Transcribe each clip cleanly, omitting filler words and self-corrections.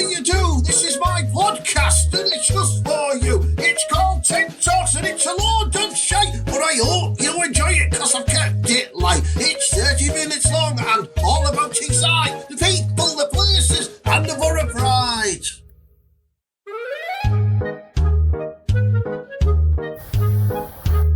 do you do? This is my podcast and it's just for you. It's called Ted Talks and it's a load of shite, but I hope you enjoy it because I've kept it light. It's 30 minutes long and all about Teesside, the people, the places and the Boro pride.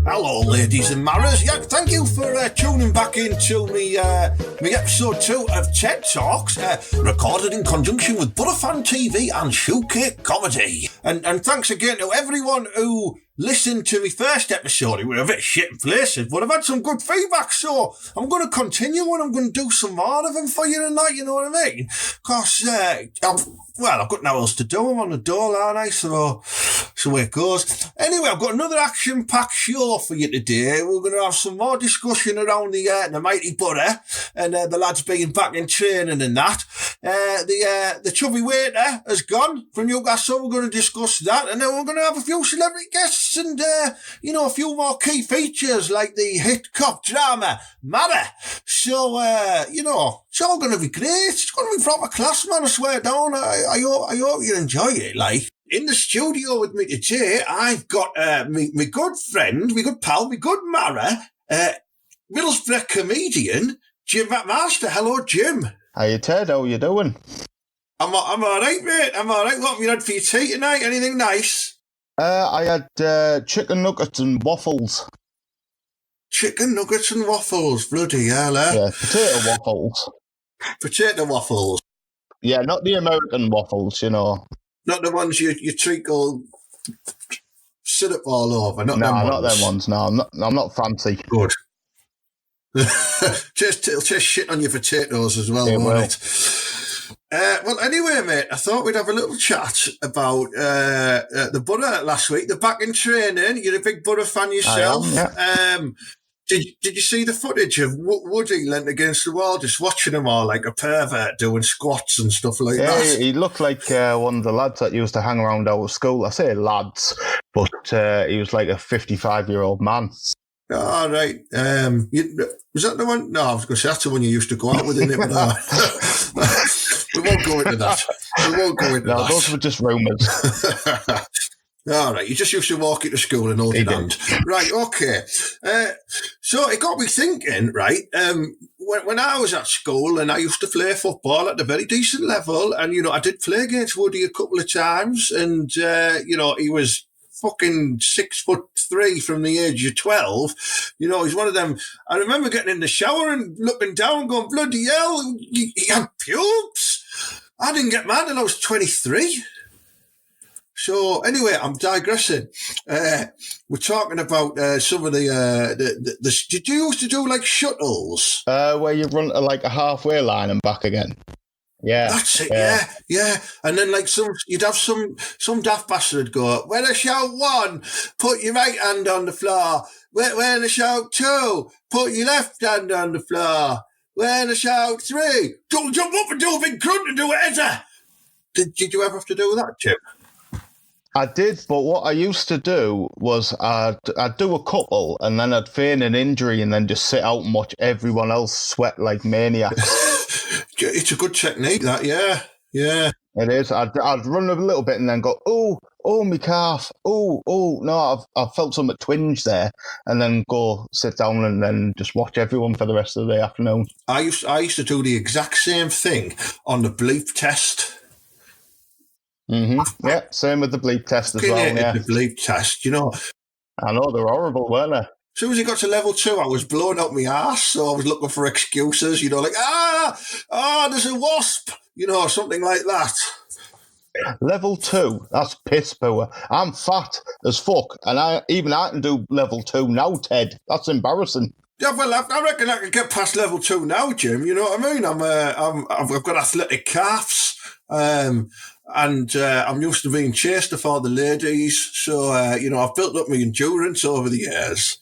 Hello, ladies and marras. Yeah, thank you for tuning back into me episode 2 of Ted Talks, recorded in conjunction with Boro Fan TV and Shitehawk Comedy. And thanks again to everyone who listened to my first episode. It was a bit shit in places, but I've had some good feedback, so I'm going to continue and I'm going to do some more of them for you tonight, you know what I mean? Because, I've got no else to do. I'm on the dole, aren't I? So it goes. Anyway, I've got another action-packed show for you today. We're going to have some more discussion around the mighty Boro and the lads being back in training and that. The chubby waiter has gone from Newcastle. We're going to discuss that, and then we're going to have a few celebrity guests and a few more key features like the hit cop drama Mara. So it's all going to be great. It's going to be proper class, man. I swear down. I hope you enjoy it. Like, in the studio with me today, I've got my good friend, my good pal, my good Mara, Middlesbrough comedian, Jim McMaster. Hello, Jim. Hiya, Ted. How you doing? I'm all right, mate. I'm all right. What have you had for your tea tonight? Anything nice? I had chicken nuggets and waffles. Chicken nuggets and waffles. Bloody hell, eh? Yeah, potato waffles. Potato waffles. Yeah, not the American waffles, you know. Not the ones you treacle syrup all over. Not them ones. Not them ones. No, I'm not fancy. Good. It'll taste shit on your potatoes as well, won't it? Well, anyway, mate, I thought we'd have a little chat about the Boro last week. They're back in training. You're a big Boro fan yourself. I am, yeah. Did you see the footage of Woody leant against the wall, just watching them all like a pervert doing squats and stuff like that? Yeah, he looked like one of the lads that used to hang around our school. I say lads, but he was like a 55-year-old man. All right. Was that the one? No, I was going to say that's the one you used to go out with, isn't it? But no. We won't go into that. No, those were just rumours. All right, you just used to walk into school and hold your hand. Right, okay. So it got me thinking, right, when I was at school and I used to play football at a very decent level, and, I did play against Woody a couple of times, and, he was fucking 6'3" from the age of 12. He's one of them. I remember getting in the shower and looking down going, bloody hell, he had pubes. I didn't get mad until I was 23. So anyway, I'm digressing. We're talking about some of the. Did you used to do like shuttles? Where you run to like a halfway line and back again. Yeah, that's it. Yeah. And then like you'd have some daft bastard would go, when I shout 1, put your right hand on the floor. When I shout 2, put your left hand on the floor. When I shout 3, don't jump up and do a big grunt and do a header. Did you ever have to do that, Chip? I did, but what I used to do was I'd do a couple and then I'd feign an injury and then just sit out and watch everyone else sweat like maniacs. It's a good technique, that, yeah. It is. I'd run a little bit and then go, oh, my calf. Oh, no, I've felt something twinge there, and then go sit down and then just watch everyone for the rest of the afternoon. I used to do the exact same thing on the bleep test. Mm-hmm. Yeah, same with the bleep test as well. Yeah, the bleep test. I know they're horrible, weren't they? As soon as it got to level 2, I was blowing up my arse, so I was looking for excuses. Like there's a wasp, something like that. Level 2, that's piss poor. I'm fat as fuck, and I can do level 2 now, Ted. That's embarrassing. Yeah, well, I reckon I can get past level 2 now, Jim. You know what I mean? I've got athletic calves. And I'm used to being chased for the ladies, so I've built up my endurance over the years.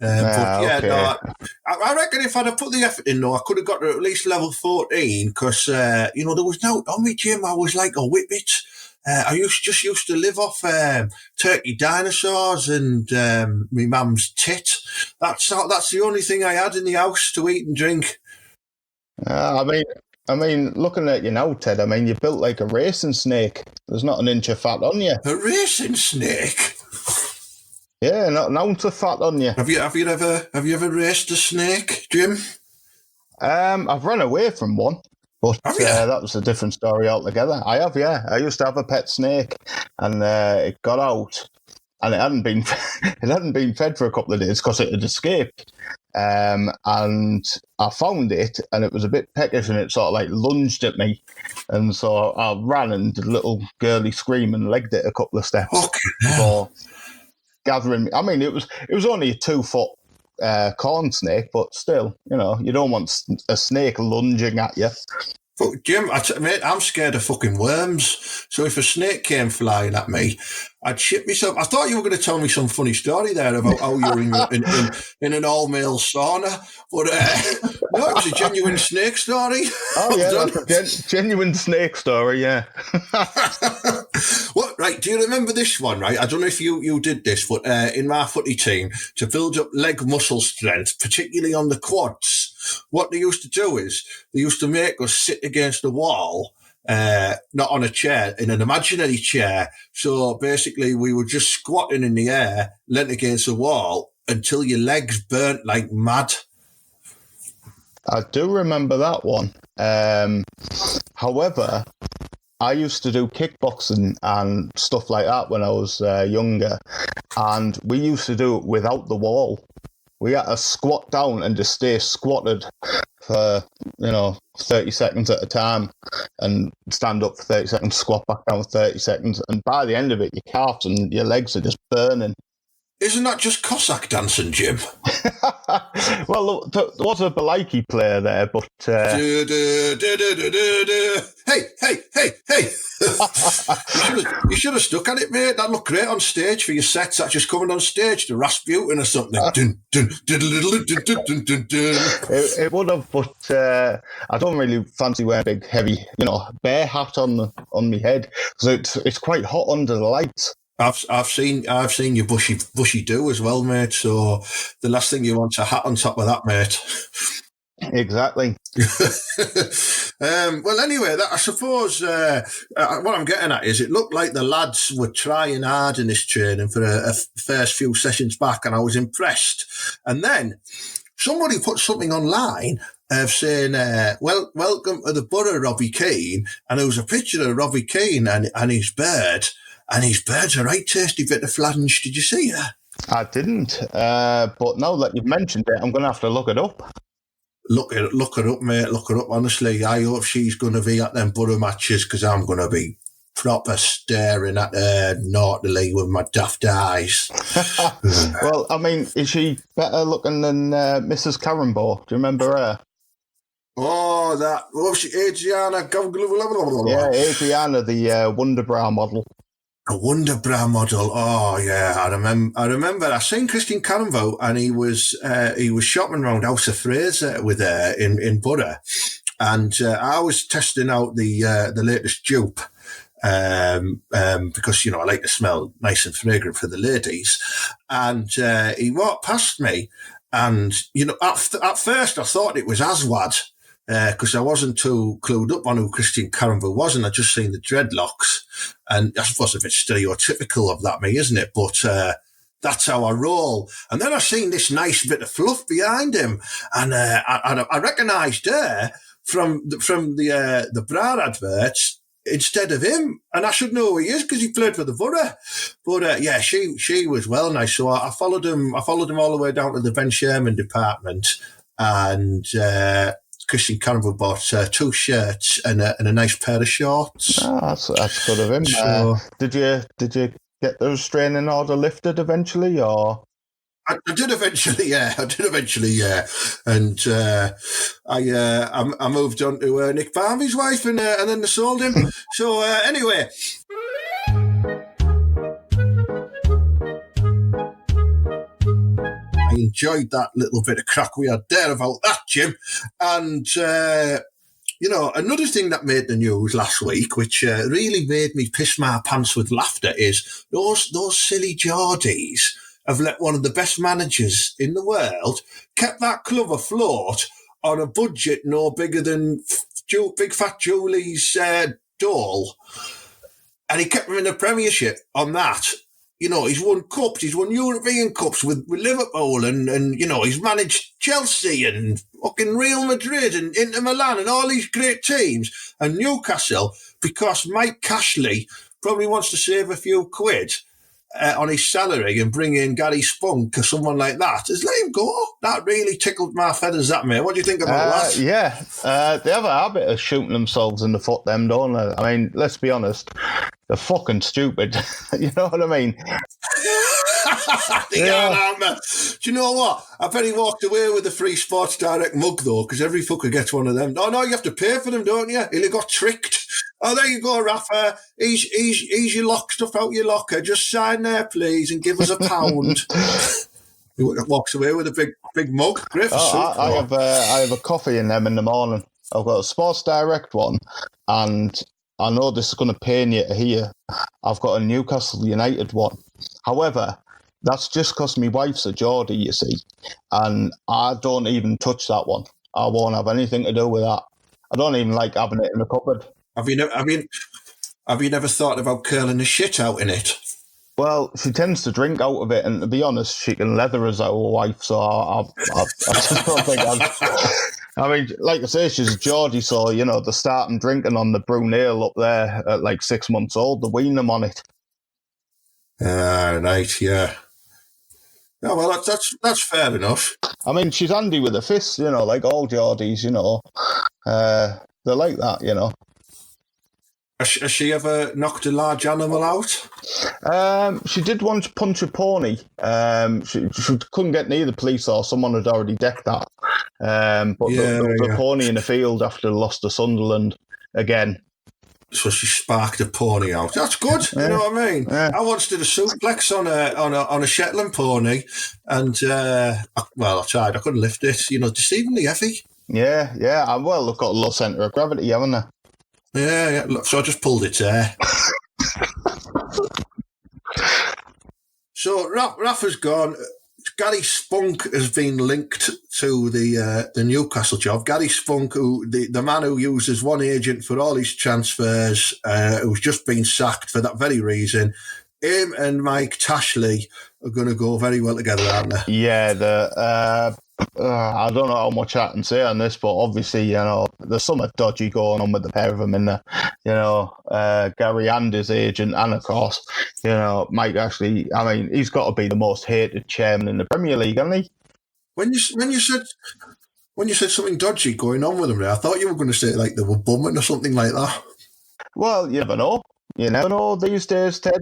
I reckon if I'd have put the effort in, I could have got to at least level 14, because there was no on me, Jim. I was like a whippet. I used to live off turkey dinosaurs and my mum's tit. That's the only thing I had in the house to eat and drink. I mean, I mean, looking at you now, Ted, I mean, you're built like a racing snake. There's not an inch of fat on you. A racing snake? Yeah, not an ounce of fat on you. Have you ever raced a snake, Jim? I've run away from one, but Have you? that was a different story altogether. I have, yeah. I used to have a pet snake, and it got out, and it hadn't been fed for a couple of days because it had escaped. And I found it, and it was a bit peckish, and it sort of like lunged at me, and so I ran and did a little girly scream and legged it a couple of steps before gathering me. I mean, it was only a 2-foot corn snake, but still, you don't want a snake lunging at you. But Jim, mate, I'm scared of fucking worms. So if a snake came flying at me, I'd shit myself. I thought you were going to tell me some funny story there about how you were in an all-male sauna. But no, it was a genuine snake story. Oh, yeah, that's a genuine snake story, yeah. What? Right, do you remember this one, right? I don't know if you did this, but in my footy team, to build up leg muscle strength, particularly on the quads, what they used to do is they used to make us sit against the wall, not on a chair, in an imaginary chair. So basically we were just squatting in the air, leant against the wall until your legs burnt like mad. I do remember that one. However, I used to do kickboxing and stuff like that when I was younger, and we used to do it without the wall. We had to squat down and just stay squatted for, 30 seconds at a time, and stand up for 30 seconds, squat back down for 30 seconds. And by the end of it, your calves and your legs are just burning. Isn't that just Cossack dancing, Jim? Well, look, there was a Baliki player there, but... Hey! You should have stuck at it, mate. That looked great on stage for your sets. That's just coming on stage to Rasputin or something. It would have, but I don't really fancy wearing a big, heavy, bear hat on my head, because it's quite hot under the lights. I've seen your bushy do as well, mate. So the last thing you want's a hat on top of that, mate. Exactly. Well, anyway, I suppose what I'm getting at is it looked like the lads were trying hard in this training for a first few sessions back, and I was impressed. And then somebody put something online of saying, welcome to the Boro, Robbie Keane, and there was a picture of Robbie Keane and his bird. And his bird's a right tasty bit of flange. Did you see her? I didn't. But now that you've mentioned it, I'm going to have to look it up. Look her up, mate. Look her up. Honestly, I hope she's going to be at them Boro matches, because I'm going to be proper staring at her naughtily with my daft eyes. Well, I mean, is she better looking than Mrs. Carambo? Do you remember her? Oh, what was she? Adriana? Yeah, Adriana, the Wonder Bra model. A Wonder Bra model. Oh yeah, I remember. I seen Christian Carambo, and he was shopping around House of Fraser with her in Boro, and I was testing out the latest dupe, because I like to smell nice and fragrant for the ladies, and he walked past me, and at first I thought it was Aswad. Because I wasn't too clued up on who Christian Carambo was, and I just seen the dreadlocks, and I suppose a bit stereotypical of that, me, isn't it? But that's how I roll. And then I seen this nice bit of fluff behind him, and I recognised her from the bra adverts instead of him, and I should know who he is because he played for the Boro. But yeah, she was well nice. So I followed him. I followed him all the way down to the Ben Sherman department, and Christian Carambo bought 2 shirts and a nice pair of shorts. Oh, that's good of him. So, did you get the restraining order lifted eventually, or? I did eventually, yeah. And I moved on to Nick Barmby's wife, and then they sold him. So anyway. I enjoyed that little bit of crack we had there about that, Jim. And, another thing that made the news last week, which really made me piss my pants with laughter, is those silly Geordies have let one of the best managers in the world kept that club afloat on a budget no bigger than big fat Julie's doll, and he kept him in the Premiership on that. You know, he's won cups, he's won European Cups with Liverpool, and you know, he's managed Chelsea and fucking Real Madrid and Inter Milan and all these great teams. And Newcastle, because Mike Cashley probably wants to save a few quid on his salary and bring in Gary Spunk or someone like that, just let him go. That really tickled my feathers, that, mate. What do you think about that? Yeah, they have a habit of shooting themselves in the foot, them, don't they? I mean, let's be honest, they're fucking stupid. You know what I mean? Do you know what? I bet he walked away with the free Sports Direct mug, though, because every fucker gets one of them. Oh, no, you have to pay for them, don't you? He got tricked. Oh, there you go, Rafa. Ease your stuff out your locker. Just sign there, please, and give us £1. He walks away with a big mug. Great for I have a coffee in them in the morning. I've got a Sports Direct one, and I know this is going to pain you to hear. I've got a Newcastle United one. However, that's just because my wife's a Geordie, you see, and I don't even touch that one. I won't have anything to do with that. I don't even like having it in the cupboard. Have you never thought about curling the shit out in it? Well, she tends to drink out of it, and to be honest, she can leather as our wife, so I just don't think I mean, like I say, she's a Geordie, so, you know, they start them drinking on the Brunel up there at like 6 months old. They wean them on it. Right, yeah. Yeah, well, that's fair enough. I mean, she's handy with her fists, you know, like all Geordies, you know. They're like that, you know. Has she ever knocked a large animal out? She did once punch a pony. She couldn't get near the police, or someone had already decked that. But there was a pony in the field after they lost to Sunderland again. So she sparked a pony out. That's good. You know what I mean? Yeah. I once did a suplex on a Shetland pony, and I tried. I couldn't lift it. You know, deceivingly heavy. Yeah. Well, they've got a low centre of gravity, haven't they? Yeah. So I just pulled its hair. So Rafa's gone. Gary Spunk has been linked to the Newcastle job. Gary Spunk, the man who uses one agent for all his transfers, who's just been sacked for that very reason. Him and Mike Tashley are going to go very well together, aren't they? Yeah, I don't know how much I can say on this, but obviously, you know, there's something dodgy going on with the pair of them in there. You know, Gary and his agent, and of course, you know, Mike actually, I mean, he's got to be the most hated chairman in the Premier League, hasn't he? When you said something dodgy going on with them, I thought you were going to say like they were bumming or something like that. Well, you never know. You never know these days, Ted.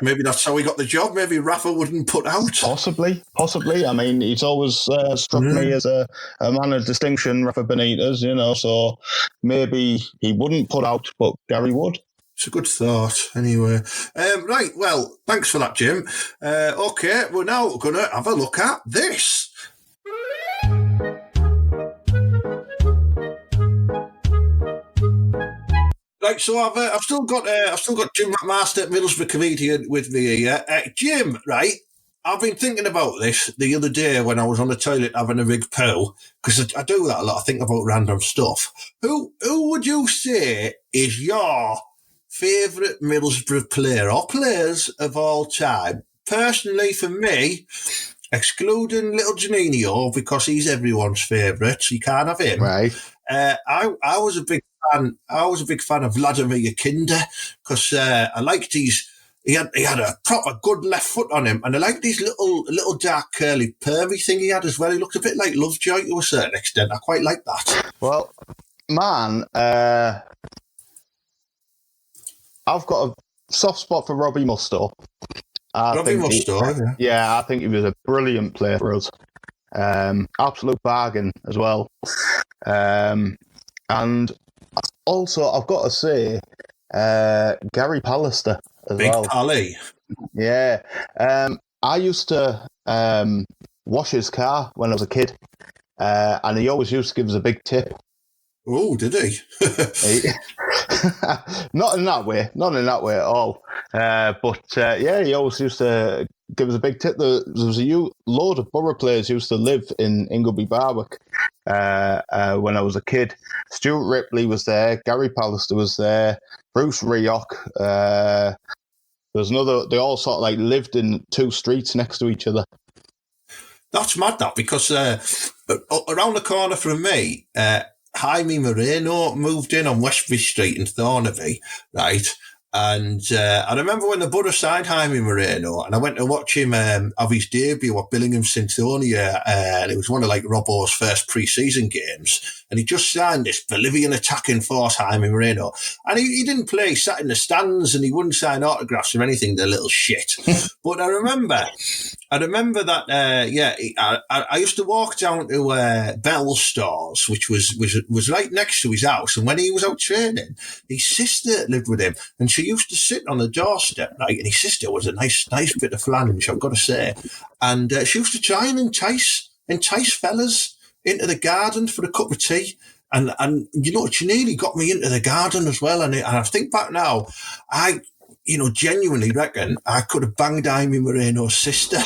Maybe that's how he got the job. Maybe Rafa wouldn't put out. Possibly. I mean, he's always struck me as a man of distinction, Rafa Benitez, you know, so maybe he wouldn't put out, but Gary would. It's a good thought, anyway. Right, well, thanks for that, Jim. Okay, we're now going to have a look at this. Right, so I've still got Jim McMaster, Middlesbrough comedian, with me here. Jim, right? I've been thinking about this the other day when I was on the toilet having a big poo, because I do that a lot. I think about random stuff. Who would you say is your favourite Middlesbrough player or players of all time? Personally, for me, excluding little Janino, because he's everyone's favourite, so you can't have him. Right. I was a big fan of Vladimir Kinder, because I liked he had a proper good left foot on him, and I liked his little dark curly pervy thing he had as well. He looked a bit like Lovejoy to a certain extent. I quite like that. Well, man, I've got a soft spot for Robbie Mustoe. I think he was a brilliant player for us. Absolute bargain as well. And also, I've got to say, Gary Pallister as Big well. Big Pally. Yeah. I used to wash his car when I was a kid, and he always used to give us a big tip. Oh, did he? Not in that way at all. But yeah, he always used to give us a big tip. There was a load of Boro players used to live in Ingleby Barwick when I was a kid. Stuart Ripley was there. Gary Pallister was there. Bruce Rioch. There was another. They all sort of like lived in 2 streets next to each other. That's mad, that, because around the corner from me, Jaime Moreno moved in on Westbury Street in Thornaby, right? And I remember when the Boro signed Jaime Moreno, and I went to watch him have his debut at Billingham Synthonia, and it was one of like Robbo's first pre-season games, and he just signed this Bolivian attacking force, Jaime Moreno, and he didn't play, he sat in the stands, and he wouldn't sign autographs or anything, the little shit. But I remember that, I used to walk down to Bell's Stores, which was right next to his house, and when he was out training, his sister lived with him, and she used to sit on the doorstep, right? And his sister was a nice bit of flange, I've got to say. And she used to try and entice fellas into the garden for a cup of tea. And you know, she nearly got me into the garden as well. And I think back now, I genuinely reckon I could have banged Jaime Moreno's sister.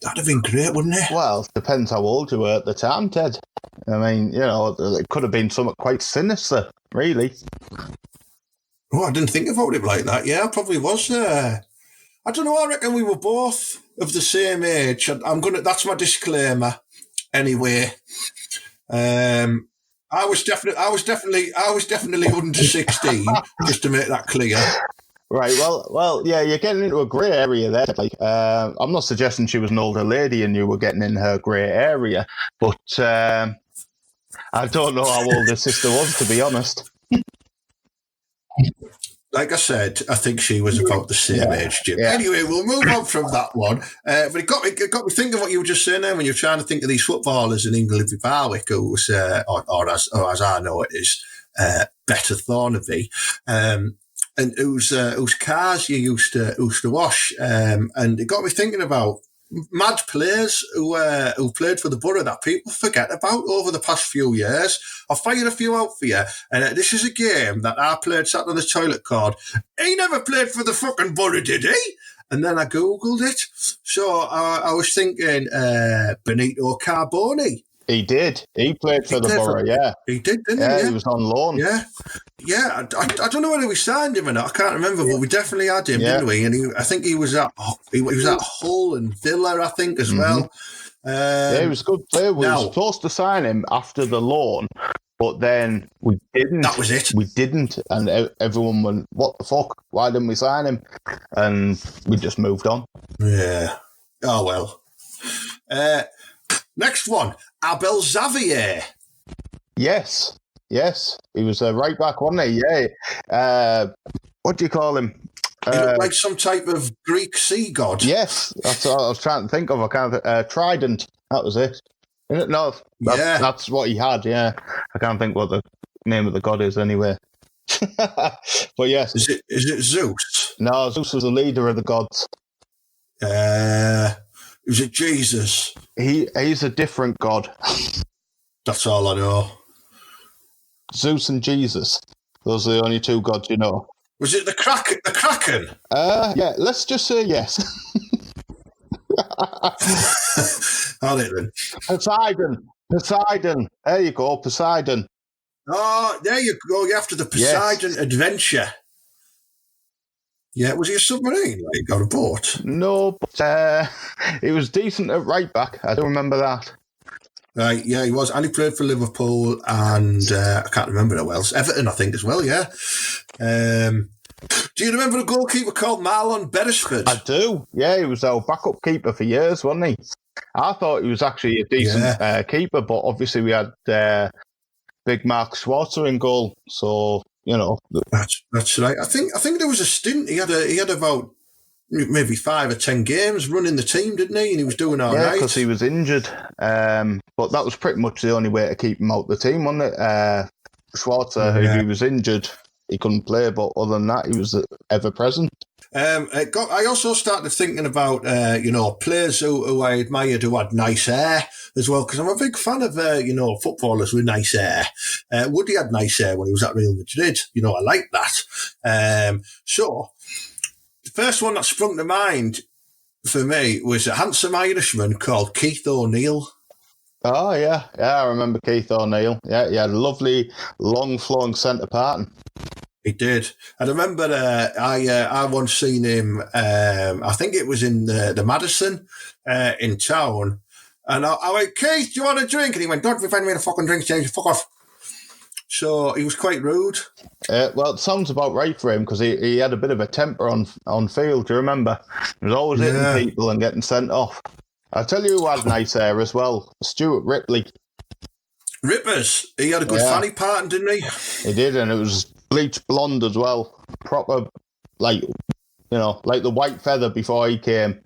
That'd have been great, wouldn't it? Well, depends how old you were at the time, Ted. I mean, it could have been something quite sinister, really. Oh, I didn't think about it like that. Yeah, I probably was. I don't know. I reckon we were both of the same age. That's my disclaimer. Anyway, I was definitely under 16. Just to make that clear. Right. Well. Yeah. You're getting into a grey area there. Like, I'm not suggesting she was an older lady and you were getting in her grey area, but I don't know how old her sister was, to be honest. Like I said, I think she was about the same age, Jim. Yeah. Anyway, we'll move on from that one. But it got me thinking what you were just saying there when you're trying to think of these footballers in Ingleby Barwick, who was, or as I know it is, Better Thornaby, and whose cars you used to wash. And it got me thinking about mad players who played for the Boro that people forget about over the past few years. I'll fire a few out for you. And this is a game that I played, sat on the toilet called, he never played for the fucking Boro, did he? And then I Googled it. So I was thinking Benito Carboni. He did. He played for the Boro, yeah. He did, didn't he? Yeah, he was on loan. Yeah. Yeah, I don't know whether we signed him or not. I can't remember, but we definitely had him, didn't we? And I think he was at Hull and Villa, I think, as well. Yeah, he was a good player. We were supposed to sign him after the loan, but then we didn't. That was it. We didn't, and everyone went, "What the fuck? Why didn't we sign him?" And we just moved on. Yeah. Oh well. Next one, Abel Xavier. Yes, he was a right back, wasn't he? Yeah. What do you call him? He looked like some type of Greek sea god. Yes, that's what I was trying to think of. I can't. Trident. That was it. No, that's what he had. Yeah, I can't think what the name of the god is anyway. But yes, is it Zeus? No, Zeus was the leader of the gods. Was it Jesus? He's a different god. That's all I know. Zeus and Jesus. Those are the only 2 gods you know. Was it the Kraken? Yeah, let's just say yes. All right then. Poseidon. There you go, Poseidon. Oh, there you go. You're after the Poseidon adventure. Yeah, was he a submarine like, or a boat? No, but he was decent at right back. I do remember that. Right, yeah, he was. And he played for Liverpool and I can't remember who else. Everton, I think, as well, yeah. Do you remember a goalkeeper called Marlon Beresford? I do. Yeah, he was our backup keeper for years, wasn't he? I thought he was actually a decent keeper, but obviously we had big Mark Schwarzer in goal, so... That's right. I think there was a stint. He had about maybe 5 or 10 games running the team, didn't he? And he was doing all right. Yeah, because he was injured. But that was pretty much the only way to keep him out the team, wasn't it? Schwarzer, who he was injured, he couldn't play. But other than that, he was ever present. I also started thinking about players who I admired who had nice hair as well, because I'm a big fan of footballers with nice hair. Woody had nice hair when he was at Real Madrid. I like that. So the first one that sprung to mind for me was a handsome Irishman called Keith O'Neill. Oh, yeah. Yeah, I remember Keith O'Neill. Yeah, he had a lovely, long-flowing centre parting. He did. I remember I once seen him, I think it was in the Madison in town. And I went, Keith, do you want a drink? And he went, don't be finding me a fucking drink, James, fuck off. So he was quite rude. Well, it sounds about right for him because he had a bit of a temper on field, do you remember? He was always hitting people and getting sent off. I tell you who had nice hair as well, Stuart Ripley. Rippers. He had a good fanny pattern, didn't he? He did, and it was bleached blonde as well. Proper, like the white feather before he came.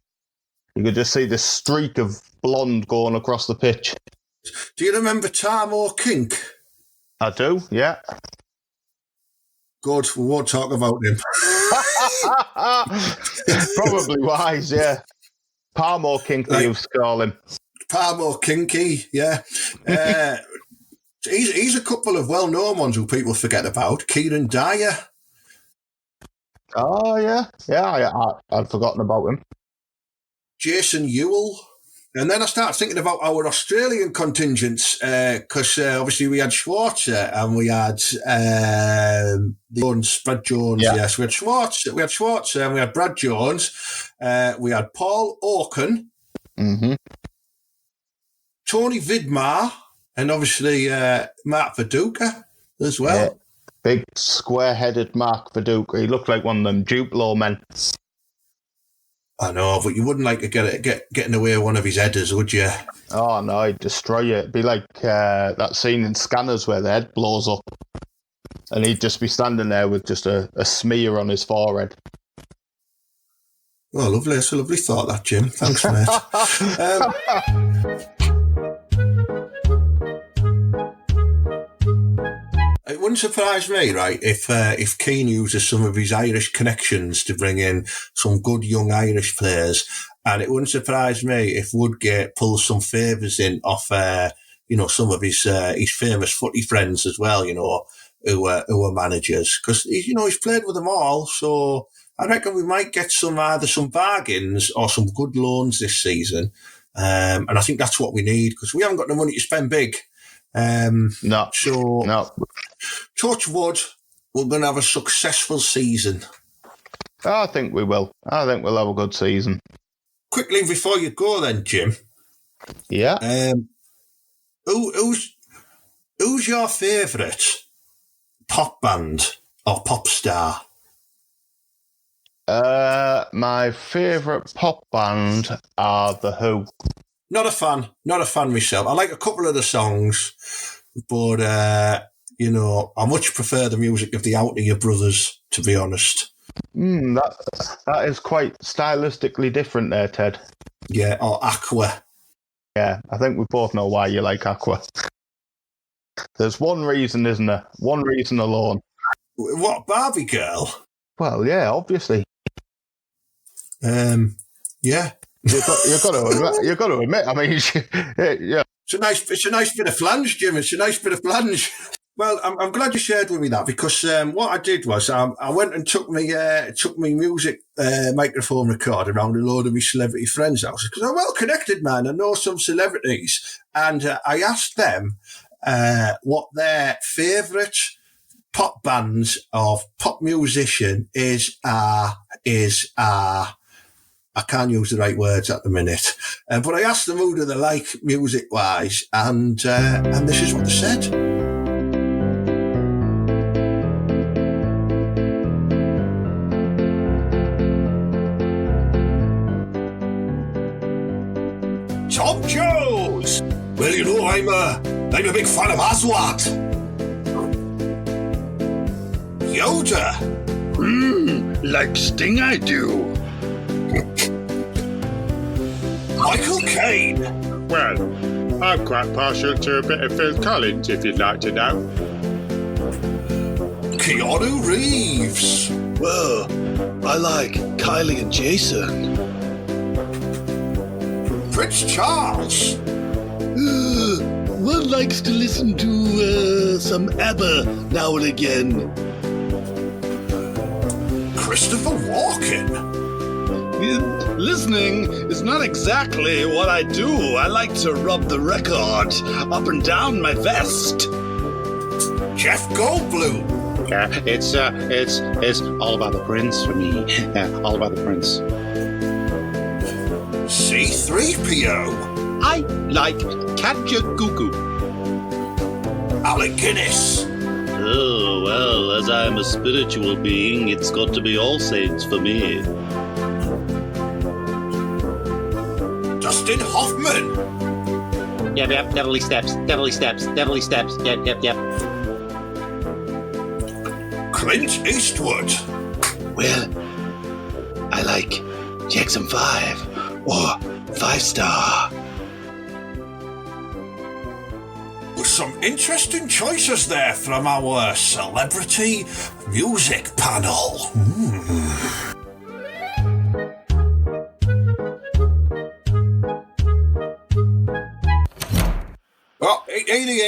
You could just see this streak of blonde going across the pitch. Do you remember Tarmo Kink? I do, yeah. Good, we won't talk about him. Probably wise, yeah. Parmo Kink, they used to call him. Parmo Kinky, yeah. He's a couple of well-known ones who people forget about. Kieran Dyer. Oh, yeah. Yeah, I'd forgotten about him. Jason Ewell. And then I started thinking about our Australian contingents because obviously we had Schwarzer and we had Brad Jones. Yeah. Yes, we had Schwarzer and we had Brad Jones. We had Paul Orkin, Tony Vidmar, and obviously Mark Viduka as well. Yeah. Big square-headed Mark Viduka. He looked like one of them Duplo men. I know, but you wouldn't like to getting away with one of his headers, would you? Oh, no, he'd destroy you. It'd be like that scene in Scanners where the head blows up. And he'd just be standing there with just a smear on his forehead. Oh, lovely. That's a lovely thought, that, Jim. Thanks, mate. It wouldn't surprise me, right, if Keane uses some of his Irish connections to bring in some good young Irish players, and it wouldn't surprise me if Woodgate pulls some favours in off, some of his famous footy friends as well, who are managers, because he's played with them all. So I reckon we might get either some bargains or some good loans this season, and I think that's what we need because we haven't got the money to spend big. No. Touch wood, we're going to have a successful season. I think we will. I think we'll have a good season. Quickly before you go, then, Jim. Yeah. Who's your favourite pop band or pop star? My favourite pop band are The Who. Not a fan myself. I like a couple of the songs, but I much prefer the music of the Out of Your Brothers, to be honest. That is quite stylistically different there, Ted. Yeah, or Aqua. Yeah, I think we both know why you like Aqua. There's one reason, isn't there? One reason alone. What, Barbie Girl? Well, yeah, obviously. Yeah. You've got to admit. I mean, yeah. It's a nice bit of flange, Jim. It's a nice bit of flange. Well, I'm glad you shared with me that because what I did was I went and took my music microphone recorder around a load of my celebrity friends' houses because I'm well connected, man. I know some celebrities, and I asked them what their favourite pop bands of pop musician is. I can't use the right words at the minute, but I asked them who do they like music-wise, and this is what they said. Tom Jones! Well, I'm a big fan of Aswad. Yoda! Like Sting I do. Michael Caine. Well, I'm quite partial to a bit of Phil Collins, if you'd like to know. Keanu Reeves. Well, I like Kylie and Jason. Prince Charles. One likes to listen to some ABBA now and again. Christopher Walken. Listening is not exactly what I do. I like to rub the record up and down my vest. Jeff Goldblum. It's all about the prince for me. All about the prince. C-3PO. I like Kajagoogoo. Alec Guinness. Oh, well, as I am a spiritual being, it's got to be All Saints for me. Dustin Hoffman. Yep, devilly steps. Yep. Clint Eastwood. Well, I like Jackson 5 or 5-star. With some interesting choices there from our celebrity music panel. Oh, here he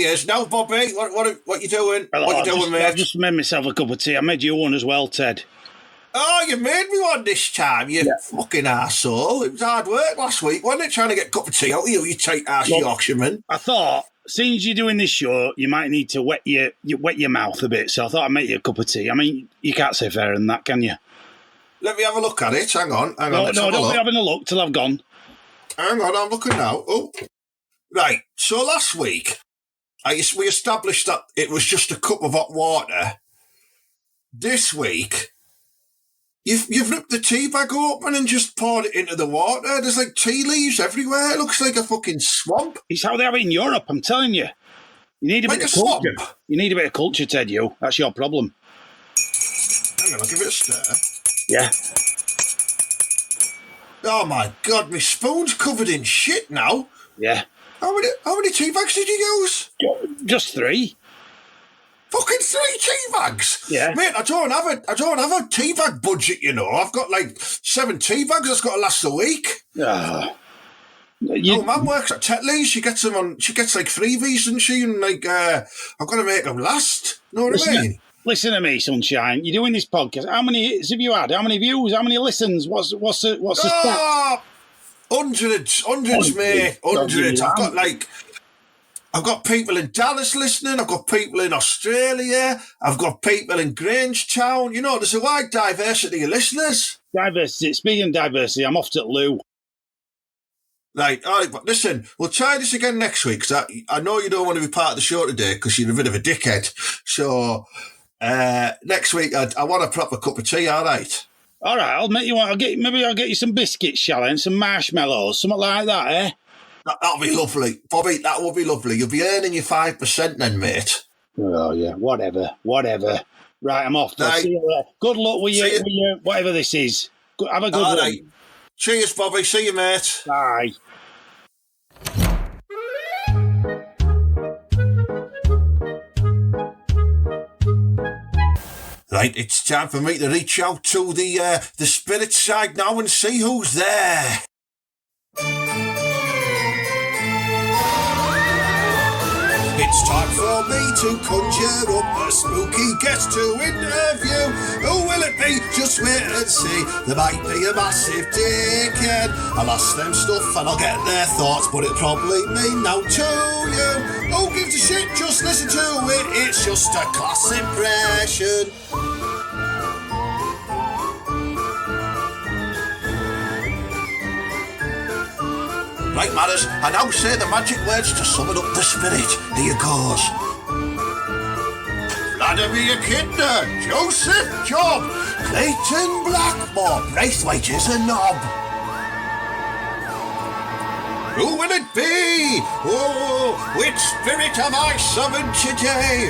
is. Now, Bobby, what you doing? Hello, what you doing, mate? I've just made myself a cup of tea. I made you one as well, Ted. Oh, you made me one this time, you fucking arsehole. It was hard work last week, wasn't it, trying to get a cup of tea out of you, you tight-ass Yorkshireman? I thought, seeing as you're doing this show, you might need to wet your mouth a bit, so I thought I'd make you a cup of tea. I mean, you can't say fairer than that, can you? Let me have a look at it. Hang on. No, don't be having a look till I've gone. Hang on, I'm looking now. Oh, right. So last week, we established that it was just a cup of hot water. This week, you've ripped the tea bag open and just poured it into the water. There's like tea leaves everywhere. It looks like a fucking swamp. It's how they have it in Europe, I'm telling you. You need a Like bit a of culture. swamp? You need a bit of culture, Ted, you. That's your problem. Hang on, I'll give it a stir. Yeah. Oh my God, my spoon's covered in shit now. Yeah. How many tea bags did you use? Just 3. Fucking 3 tea bags? Yeah. Mate, I don't have a tea bag budget, you know. I've got like 7 tea bags that's got to last a week. Ah. Oh, Mum works at Tetley's. She gets like freebies, and she, and like, I've got to make them last. Know what I mean? Listen to me, sunshine. You're doing this podcast. How many hits have you had? How many views? How many listens? What's the stat? Hundreds, mate. Hundreds. I've got people in Dallas listening. I've got people in Australia. I've got people in Grangetown. You know, there's a wide diversity of listeners. Diversity. Speaking of diversity, I'm off to Lou. Right, all right, but listen, we'll try this again next week, because I know you don't want to be part of the show today because you're a bit of a dickhead. So next week, I want a proper cup of tea, all right? All right, I'll make you one. Maybe I'll get you some biscuits, shall I, and some marshmallows, something like that, eh? That'll be lovely. Bobby, that will be lovely. You'll be earning your 5% then, mate. Oh, yeah, whatever. Right, I'm off. Right. See you later. Good luck with your whatever this is. Have a good one. Right. Cheers, Bobby. See you, mate. Bye. Right, it's time for me to reach out to the spirit side now and see who's there. It's time for me to conjure up a spooky guest to interview. Who will it be? Just wait and see. There might be a massive dickhead. I'll ask them stuff and I'll get their thoughts, but it'll probably mean no to you. Who gives a shit? Just listen to it. It's just a class impression. Right, Matters, I now say the magic words to summon up the spirit. Here goes. Vladimir Kinder, Joseph Job, Clayton Blackmore, Braithwaite is a knob. Who will it be? Oh, which spirit have I summoned today?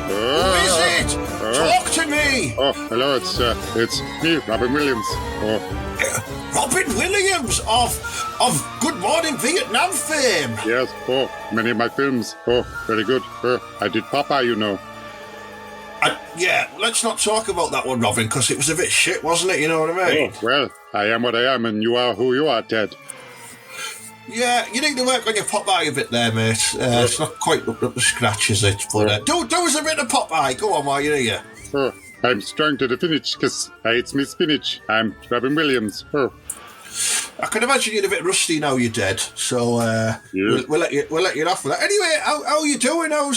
Who is it? Talk to me. Oh, hello, it's me, Robin Williams. Robin Williams of Good Morning Vietnam fame. Yes, many of my films. Very good. I did Popeye, you know. Yeah, let's not talk about that one, Robin, because it was a bit shit, wasn't it? You know what I mean? Oh, well, I am what I am, and you are who you are, Ted. Yeah, you need to work on your Popeye a bit there, mate. It's not quite up to scratch, is it? But do us a bit of Popeye. Go on while you're here. I'm strong to the finish because I eat me spinach. I'm Robin Williams. Oh. I can imagine you're a bit rusty now you're dead, so we'll let you off with that. Anyway, how are you doing? How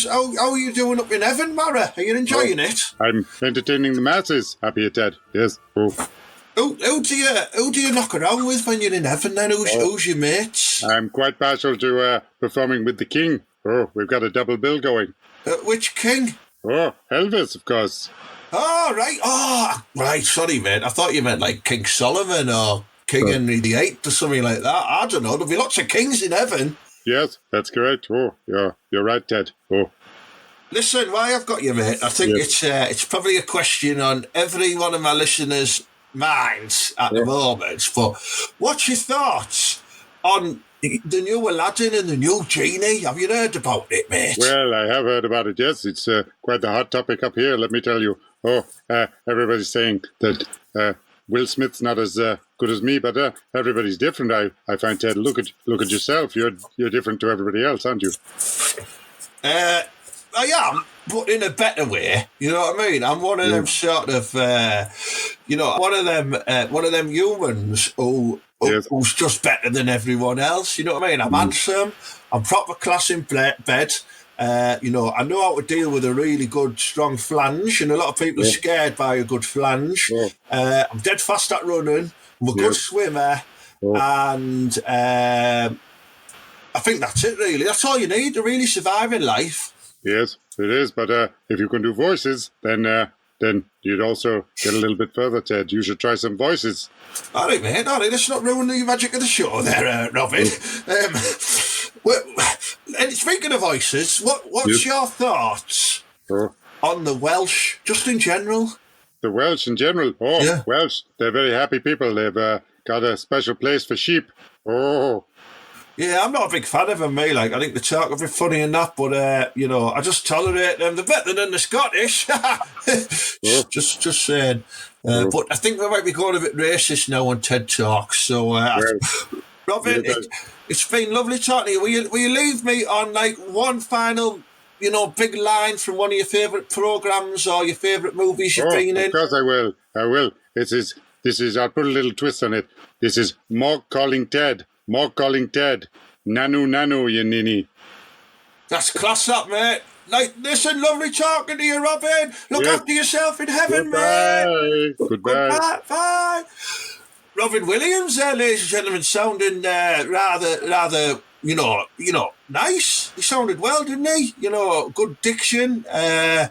are you doing up in heaven, Mara? Are you enjoying it? I'm entertaining the masses. Happy at that. Yes. Oh. Who do you knock around with when you're in heaven then? Who's your mates? I'm quite partial to performing with the king. Oh, we've got a double bill going. Which king? Oh, Elvis, of course. Oh, right. Oh, right. Sorry, mate. I thought you meant like King Solomon or King Henry VIII or something like that. I don't know. There'll be lots of kings in heaven. Yes, that's correct. Oh, yeah, you're right, Ted. Oh. Listen, why I've got you, mate, I think it's probably a question on every one of my listeners' minds at the moment. But what's your thoughts on the new Aladdin and the new Genie? Have you heard about it, mate? Well, I have heard about it, yes. It's quite the hot topic up here, let me tell you. Oh, everybody's saying that Will Smith's not as good as me, but everybody's different. I find, Ted, look at yourself. You're different to everybody else, aren't you? I am, but in a better way. You know what I mean? I'm one of them sort of, one of them humans who's just better than everyone else. You know what I mean? I'm handsome. I'm proper class in bed. I know how to deal with a really good, strong flange, and a lot of people are scared by a good flange. I'm dead fast at running. I'm a good swimmer, and I think that's it, really. That's all you need to really survive in life. Yes, it is. But if you can do voices, then you'd also get a little bit further, Ted. You should try some voices. All right, mate. All right, let's not ruin the magic of the show there, Robin. And speaking of voices, what's your thoughts on the Welsh, just in general? The Welsh in general? Oh, yeah. Welsh, they're very happy people. They've got a special place for sheep. Oh. Yeah, I'm not a big fan of them, mate. Like, I think they talk a bit funny and that, but, I just tolerate them. They're better than the Scottish. Just saying. But I think we might be going a bit racist now on TED Talks. So, Robin, it's been lovely talking to you. Will you leave me on, like, one final, big line from one of your favourite programmes or your favourite movies you've been in? Of course I will. This is, I'll put a little twist on it. This is Morg calling Ted. Morg calling Ted. Nanu, you ninny. That's class up, mate. Like, listen, lovely talking to you, Robin. Look after yourself in heaven, mate. Goodbye. Bye. Robin Williams, ladies and gentlemen, sounding rather, nice. He sounded well, didn't he? Good diction. I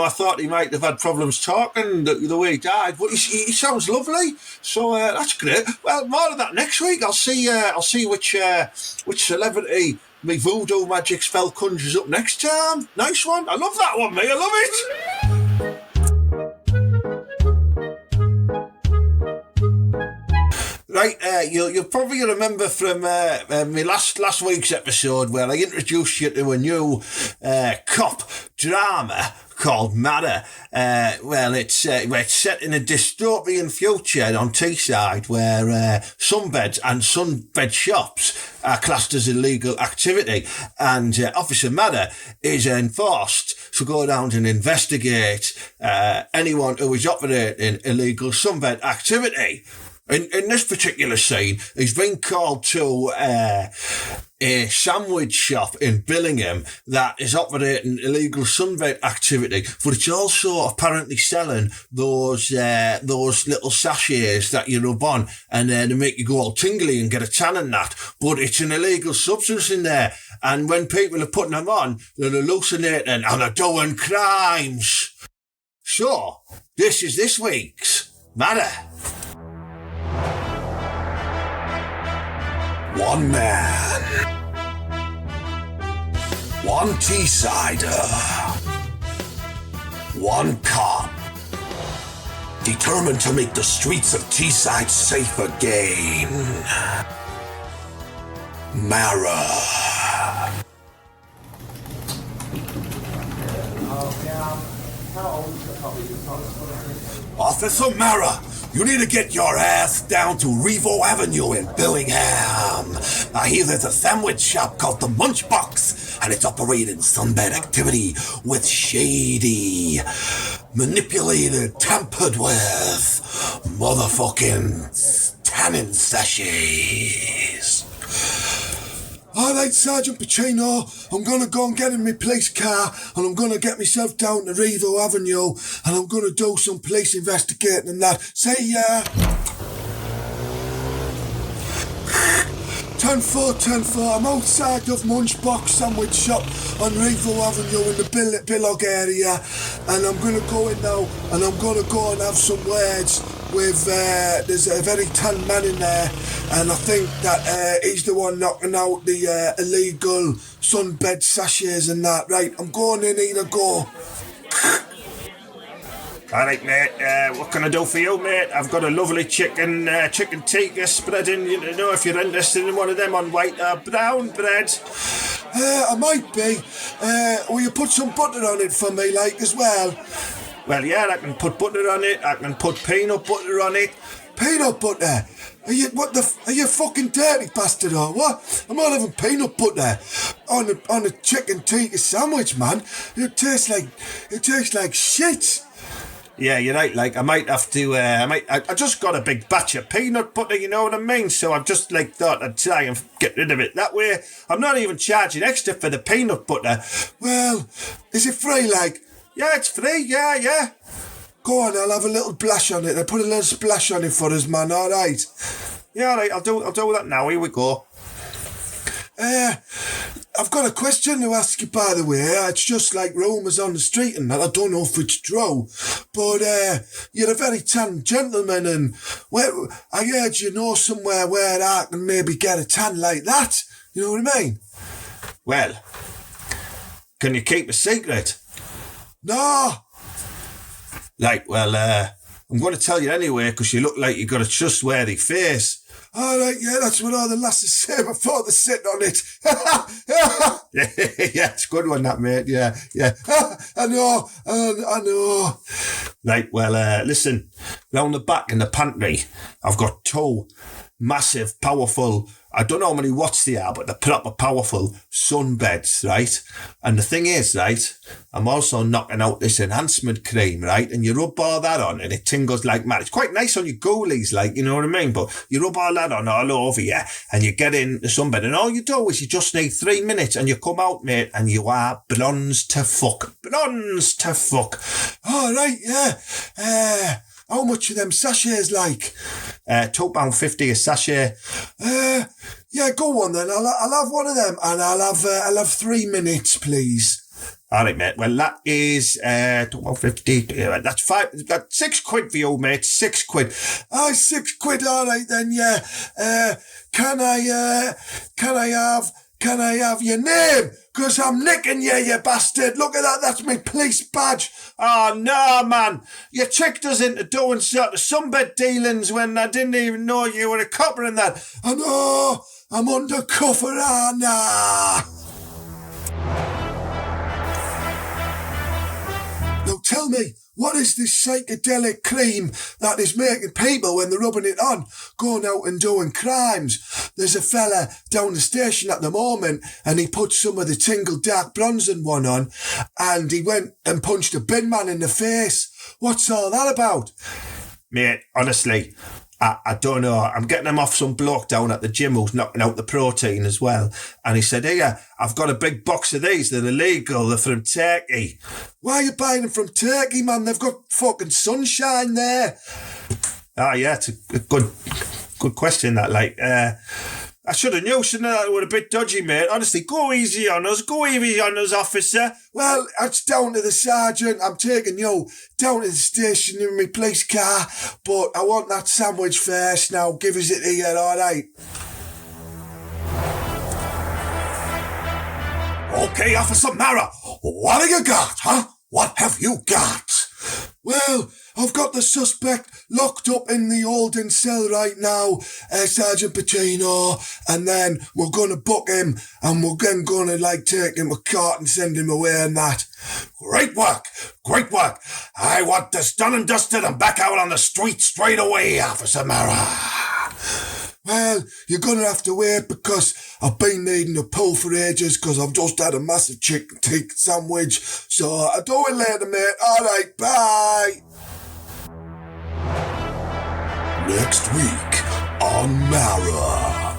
thought he might have had problems talking the way he died, but he sounds lovely. So that's great. Well, more of that next week. I'll see which celebrity me voodoo magic spell conjures up next time. Nice one. I love that one, mate. I love it. Right, you'll probably remember from my last week's episode where I introduced you to a new cop drama called Mara. It's set in a dystopian future on Teesside where sunbeds and sunbed shops are classed as illegal activity, and Officer Mara is enforced to go down and investigate anyone who is operating illegal sunbed activity. In this particular scene, he's been called to a sandwich shop in Billingham that is operating illegal sunbed activity, but it's also apparently selling those little sachets that you rub on and they make you go all tingly and get a tan and that. But it's an illegal substance in there, and when people are putting them on, they're hallucinating and are doing crimes. So, this is this week's Mara. One man, one Teessider, one cop, determined to make the streets of Teesside safe again. Mara. Officer Mara, you need to get your ass down to Revo Avenue in Billingham. I hear there's a sandwich shop called the Munchbox, and it's operating sunbed activity with shady manipulated, tampered with, motherfucking tannin sachets. All right, Sergeant Pacino, I'm going to go and get in my police car and I'm going to get myself down to Revo Avenue and I'm going to do some police investigating and that. Say, 10-4, I'm outside of Munchbox Sandwich Shop on Revo Avenue in the Billock area, and I'm going to go in now and I'm going to go and have some words with, there's a very tan man in there, and I think that he's the one knocking out the illegal sunbed sachets and that. Right, I'm going in here to go. All right, mate, what can I do for you, mate? I've got a lovely chicken tikka spread in, you know, if you're interested in one of them on white or brown bread. I might be. Will you put some butter on it for me, like, as well? Well, yeah, I can put butter on it. I can put peanut butter on it. Peanut butter? Are you fucking dirty bastard or what? I'm not having peanut butter on a chicken tikka sandwich, man. It tastes like shit. Yeah, you're right, like, I might have to, I just got a big batch of peanut butter, you know what I mean? So I've just, like, thought I'd try and get rid of it that way. I'm not even charging extra for the peanut butter. Well, is it free, like? Yeah, it's free, yeah. Go on, I'll have a little splash on it. I'll put a little splash on it for us, man, all right? Yeah, all right, I'll do that now. Here we go. I've got a question to ask you, by the way. It's just like rumours on the street and that. I don't know if it's true, but you're a very tan gentleman, and I heard you know somewhere where I can maybe get a tan like that. You know what I mean? Well, can you keep a secret? No. Like, well, I'm going to tell you anyway, because you look like you got a trustworthy face. All right, yeah, that's what all the lasses say before they sit on it. Yeah, it's a good one, that, mate. Yeah. I know. Right, well, listen, round the back in the pantry, I've got two massive, powerful, I don't know how many watts they are, but they're proper powerful sunbeds, right? And the thing is, right, I'm also knocking out this enhancement cream, right? And you rub all that on and it tingles like mad. It's quite nice on your goalies, like, you know what I mean? But you rub all that on all over you and you get in the sunbed and all you do is you just need 3 minutes and you come out, mate, and you are bronze to fuck. Bronze to fuck. All right, yeah. How much are them sachets like? £2.50 a sachet. Yeah, go on then. I'll have one of them, and I'll have 3 minutes, please. All right, mate. Well, that is £2.50. That's £6 for you, mate. £6. Oh, £6. All right then. Yeah. Can I have your name? 'Cause I'm nicking you bastard. Look at that. That's my police badge. Oh, no, man. You tricked us into doing sort of sunbed dealings when I didn't even know you were a copper and that. I know. I'm undercover, Anna. Now tell me, what is this psychedelic cream that is making people, when they're rubbing it on, going out and doing crimes? There's a fella down the station at the moment and he put some of the Tingle Dark Bronzing one on and he went and punched a bin man in the face. What's all that about? Mate, honestly, I don't know. I'm getting him off some bloke down at the gym who's knocking out the protein as well. And he said, here, I've got a big box of these. They're illegal. They're from Turkey. Why are you buying them from Turkey, man? They've got fucking sunshine there. Oh, yeah, it's a good question, that. Like, I should have knew, shouldn't I? That were a bit dodgy, mate. Honestly, go easy on us, officer. Well, it's down to the sergeant. I'm taking you down to the station in my police car, but I want that sandwich first. Now, give us it here, all right? Okay, Officer Mara, what have you got, huh? What have you got? Well, I've got the suspect locked up in the holding cell right now, Sergeant Pacino, and then we're going to book him, and we're then going to, like, take him a cart and send him away and that. Great work. I want this done and dusted and back out on the street straight away, Officer Mara. Well, you're gonna have to wait because I've been needing a pull for ages because I've just had a massive chicken tikka sandwich. So I'll do it later, mate. Alright, bye. Next week on Mara.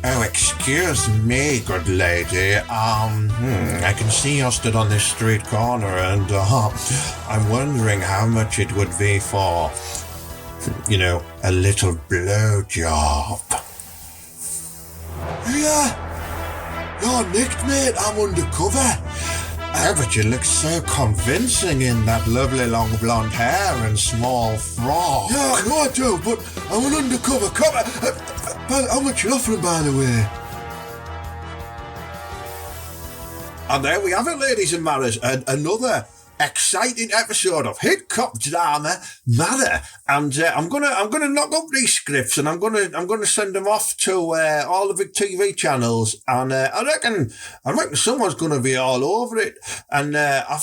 Oh, excuse me, good lady. I can see you're stood on this street corner and, I'm wondering how much it would be for, a little blowjob. Yeah, you're nicked, mate. I'm undercover. Oh, but you look so convincing in that lovely long blonde hair and small frock. Yeah, I know I do, but I'm an undercover cop. How much you offering, by the way? And there we have it, ladies and matters, another exciting episode of Hit Cop Drama Mara. And I'm gonna knock up these scripts and I'm gonna send them off to all the big TV channels. And I reckon someone's gonna be all over it. And I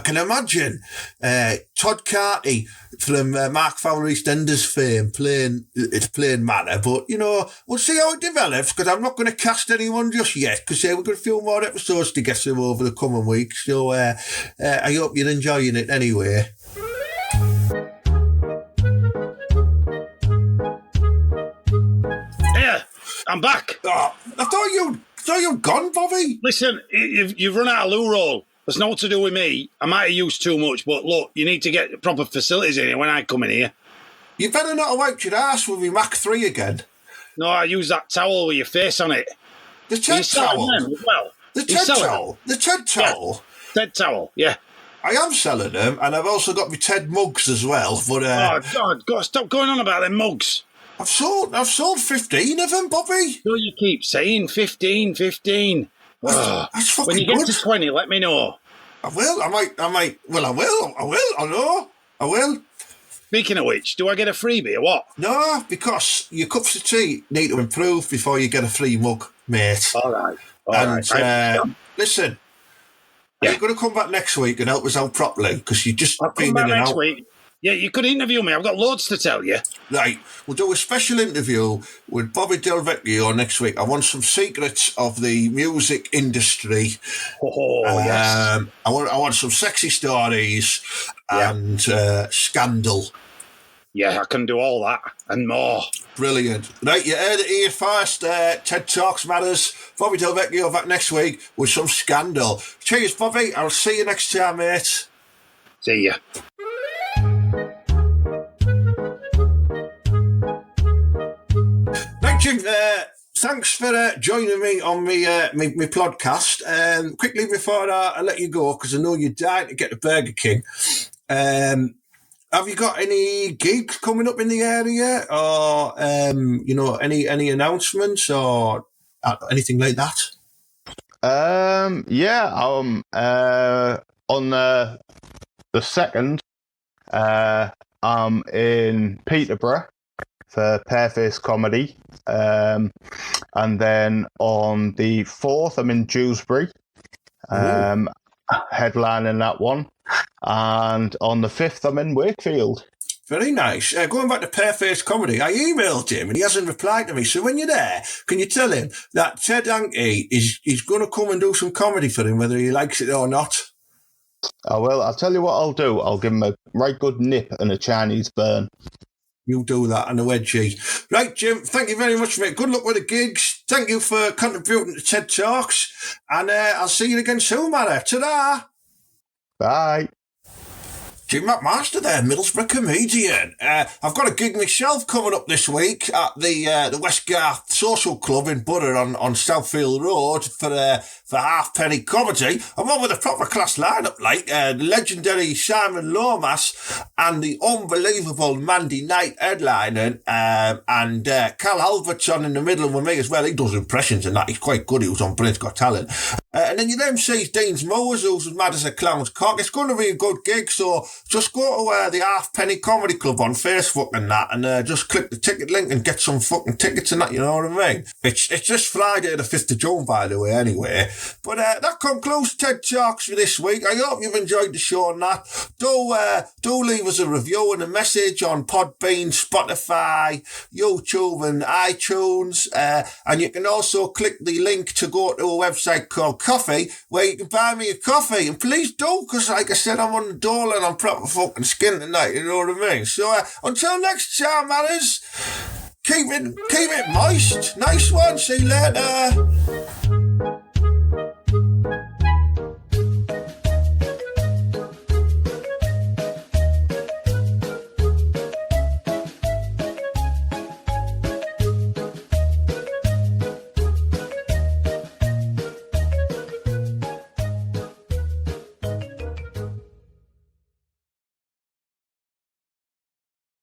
can imagine Todd Carty from Mark Fowler EastEnders fame playing Mara. But we'll see how it develops because I'm not going to cast anyone just yet because we've got a few more episodes to get through over the coming weeks. So I hope you're enjoying it anyway. Here, I'm back. Oh, I thought you'd gone, Bobby. Listen, you've run out of loo roll. It's not to do with me. I might have used too much, but look, you need to get proper facilities in here when I come in here. You better not have wiped your ass with your Mach 3 again. No, I use that towel with your face on it. The Ted towel? Well, the Ted towel? The Ted towel? Yeah. Ted towel, yeah. I am selling them, and I've also got my Ted mugs as well. But oh, God, stop going on about them mugs. I've sold 15 of them, Bobby. So you keep saying 15. That's fucking when you get good. to 20, let me know. I will. I might. Well, I will. I know. I will. Speaking of which, do I get a freebie or what? No, because your cups of tea need to improve before you get a free mug, mate. All right. Listen, are you going to come back next week and help us out properly? Because you just I'll been come back in and next out. week. Yeah, you could interview me. I've got loads to tell you. Right, we'll do a special interview with Bobby Del Vecchio next week. I want some secrets of the music industry. Yes. I want some sexy stories and scandal. Yeah, I can do all that and more. Brilliant. Right, you heard it here first. Ted Talks Matters. Bobby Del Vecchio back next week with some scandal. Cheers, Bobby. I'll see you next time, mate. See ya. Right, Jim, thanks for joining me on my podcast. Quickly before I let you go, because I know you're dying to get to Burger King, have you got any gigs coming up in the area or, any announcements or anything like that? On the 2nd, I'm in Peterborough for Pearface Comedy. And then on the 4th, I'm in Dewsbury, headlining that one. And on the 5th, I'm in Wakefield. Very nice. Going back to Pearface Comedy, I emailed him and he hasn't replied to me. So when you're there, can you tell him that Ted Hanky is going to come and do some comedy for him, whether he likes it or not? I will. I'll tell you what I'll do. I'll give him a right good nip and a Chinese burn. You do that and a wedgie. Right, Jim, thank you very much, mate. Good luck with the gigs. Thank you for contributing to TED Talks. And I'll see you again soon, Mara. Ta-da! Bye. Jim McMaster there, Middlesbrough comedian. I've got a gig myself coming up this week at the West Garth Social Club in Boro on Southfield Road for halfpenny comedy. I'm on with a proper class lineup, like the legendary Simon Lomas and the unbelievable Mandy Knight headlining, and Cal Albert's on in the middle with me as well. He does impressions and that. He's quite good. He was on Britain's Got Talent. And then you then see Dean's Mowers, who's as mad as a clown's cock. It's going to be a good gig, so just go to the Halfpenny Comedy Club on Facebook and that, and just click the ticket link and get some fucking tickets and that, you know what I mean? It's this Friday the 5th of June, by the way, anyway. But that concludes TED Talks for this week. I hope you've enjoyed the show and that. Do leave us a review and a message on Podbean, Spotify, YouTube and iTunes. And you can also click the link to go to a website called Coffee, where you can buy me a coffee. And please do, because like I said, I'm on the dole and I'm proper fucking skin tonight, you know what I mean? So until next time, manners, keep it moist. Nice one. See you later.